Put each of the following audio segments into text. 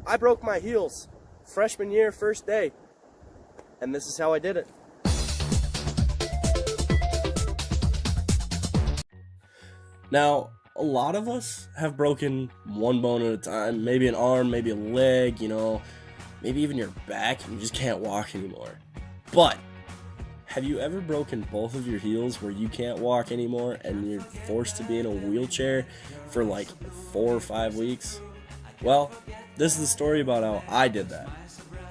I broke my heels freshman year, first day, and this is how I did it. Now, a lot of us have broken one bone at a time, maybe an arm, maybe a leg, maybe even your back, and you just can't walk anymore. But have you ever broken both of your heels where you can't walk anymore and you're forced to be in a wheelchair for like 4 or 5 weeks? Well, this is the story about how I did that.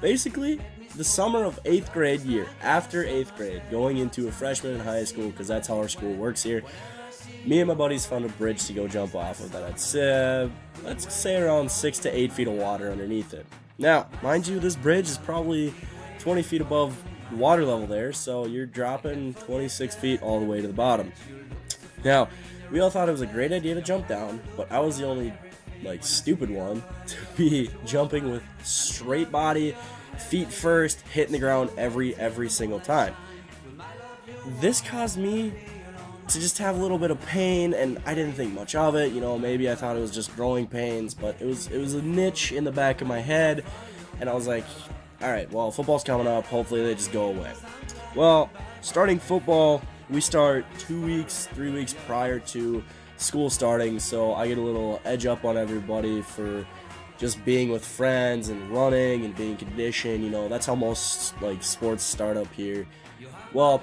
Basically, the summer of 8th grade year, after 8th grade, going into a freshman in high school, because that's how our school works here, me and my buddies found a bridge to go jump off of that had, let's say around 6 to 8 feet of water underneath it. Now, mind you, this bridge is probably 20 feet above water level there, so you're dropping 26 feet all the way to the bottom. Now, we all thought it was a great idea to jump down, but I was the only stupid one to be jumping with straight body, feet first, hitting the ground every single time. This caused me to just have a little bit of pain, and I didn't think much of it. Maybe I thought it was just growing pains, but it was a niche in the back of my head, and I was like, all right, well, football's coming up, hopefully they just go away. Well, starting football, we start 2 weeks, 3 weeks prior to school starting, so I get a little edge up on everybody for just being with friends and running and being conditioned. That's how most sports start up here. Well,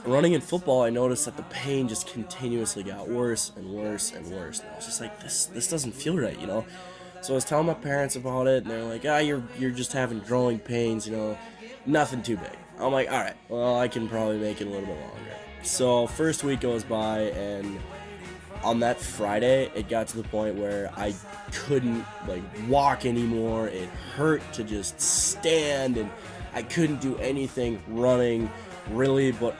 running and football, I noticed that the pain just continuously got worse and worse and worse. And I was just like, this doesn't feel right, So I was telling my parents about it, and they're like, you're just having growing pains, nothing too big. I'm like, all right, well, I can probably make it a little bit longer. So first week goes by, and on that Friday, it got to the point where I couldn't walk anymore. It hurt to just stand, and I couldn't do anything running really, but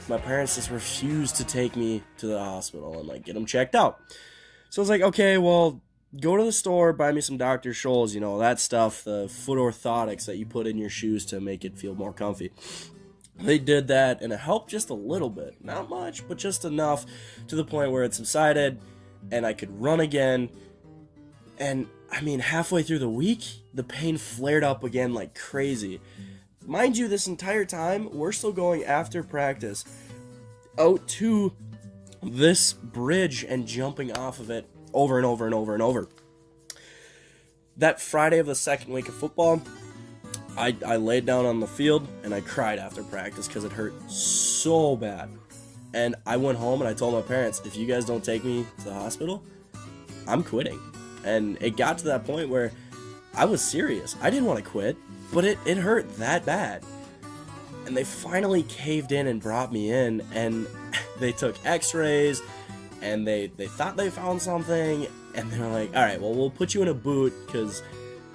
my parents just refused to take me to the hospital and get them checked out. So I was like, okay, well, go to the store, buy me some Dr. Scholl's, that stuff, the foot orthotics that you put in your shoes to make it feel more comfy. They did that, and it helped just a little bit. Not much, but just enough to the point where it subsided, and I could run again. And, halfway through the week, the pain flared up again like crazy. Mind you, this entire time, we're still going after practice out to this bridge and jumping off of it over and over and over and over. That Friday of the second week of football, I laid down on the field and I cried after practice because it hurt so bad. And I went home and I told my parents, if you guys don't take me to the hospital, I'm quitting. And it got to that point where I was serious. I didn't want to quit, but it hurt that bad. And they finally caved in and brought me in, and they took x-rays, and they thought they found something, and they're like, all right, well, we'll put you in a boot because,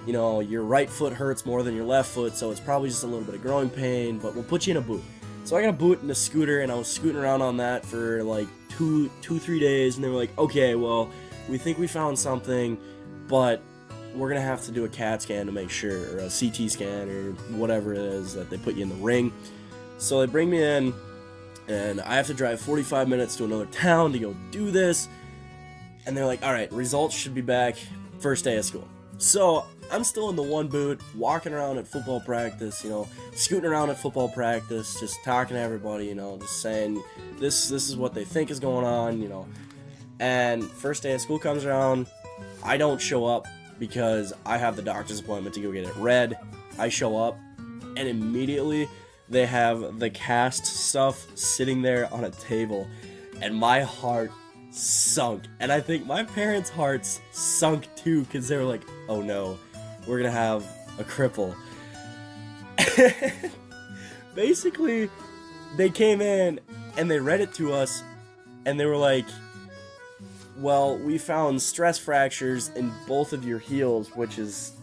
your right foot hurts more than your left foot, so it's probably just a little bit of growing pain, but we'll put you in a boot. So I got a boot and a scooter, and I was scooting around on that for 3 days, and they were like, okay, well, we think we found something, but we're going to have to do a CAT scan to make sure, or a CT scan, or whatever it is that they put you in the ring. So they bring me in, and I have to drive 45 minutes to another town to go do this. And they're like, all right, results should be back first day of school. So I'm still in the one boot, walking around at football practice, scooting around at football practice, just talking to everybody, just saying this is what they think is going on, And first day of school comes around, I don't show up because I have the doctor's appointment to go get it read. I show up, and immediately they have the cast stuff sitting there on a table, and my heart sunk. And I think my parents' hearts sunk too, because they were like, oh no, we're gonna have a cripple. Basically, they came in and they read it to us, and they were like, well, we found stress fractures in both of your heels, which is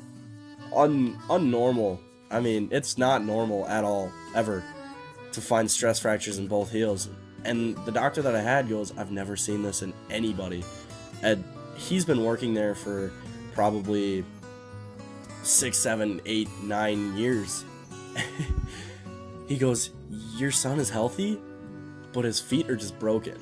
unnormal. It's not normal at all, ever, to find stress fractures in both heels. And the doctor that I had goes, I've never seen this in anybody. And he's been working there for probably 6, 7, 8, 9 years. He goes, your son is healthy, but his feet are just broken.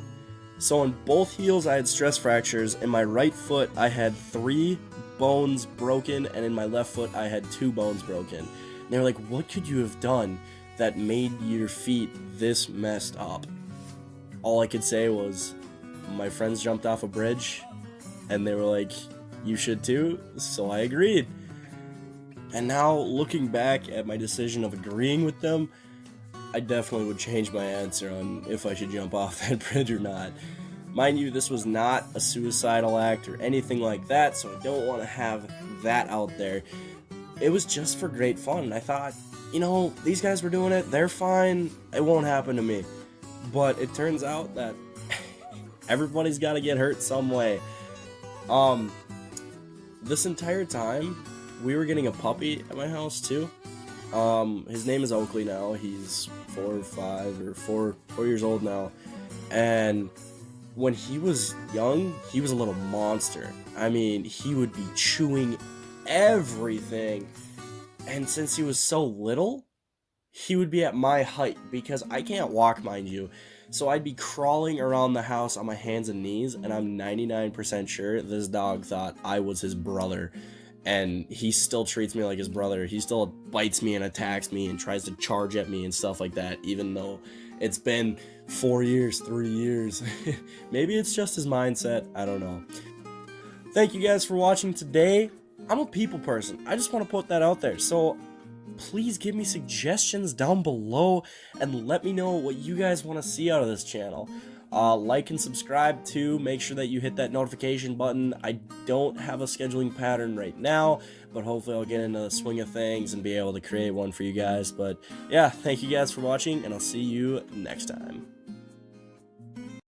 So in both heels I had stress fractures. In my right foot I had 3 bones broken, and in my left foot I had 2 bones broken. And they were like, what could you have done that made your feet this messed up? All I could say was, my friends jumped off a bridge, and they were like, you should too, so I agreed. And now, looking back at my decision of agreeing with them, I definitely would change my answer on if I should jump off that bridge or not. Mind you, this was not a suicidal act or anything like that, so I don't want to have that out there. It was just for great fun, and I thought, you know, these guys were doing it, they're fine, it won't happen to me. But it turns out that everybody's got to get hurt some way. This entire time, we were getting a puppy at my house too. His name is Oakley now. He's 4 years old now. And when he was young, he was a little monster. I mean, he would be chewing everything. And since he was so little, he would be at my height because I can't walk, mind you. So I'd be crawling around the house on my hands and knees, and I'm 99% sure this dog thought I was his brother. And he still treats me like his brother. He still bites me and attacks me and tries to charge at me and stuff like that, even though it's been 4 years, 3 years. Maybe it's just his mindset. I don't know. Thank you guys for watching today. I'm a people person. I just want to put that out there. So please give me suggestions down below and let me know what you guys want to see out of this channel. Like and subscribe too. Make sure that you hit that notification button. I don't have a scheduling pattern right now, but hopefully I'll get into the swing of things and be able to create one for you guys. But yeah, thank you guys for watching, and I'll see you next time.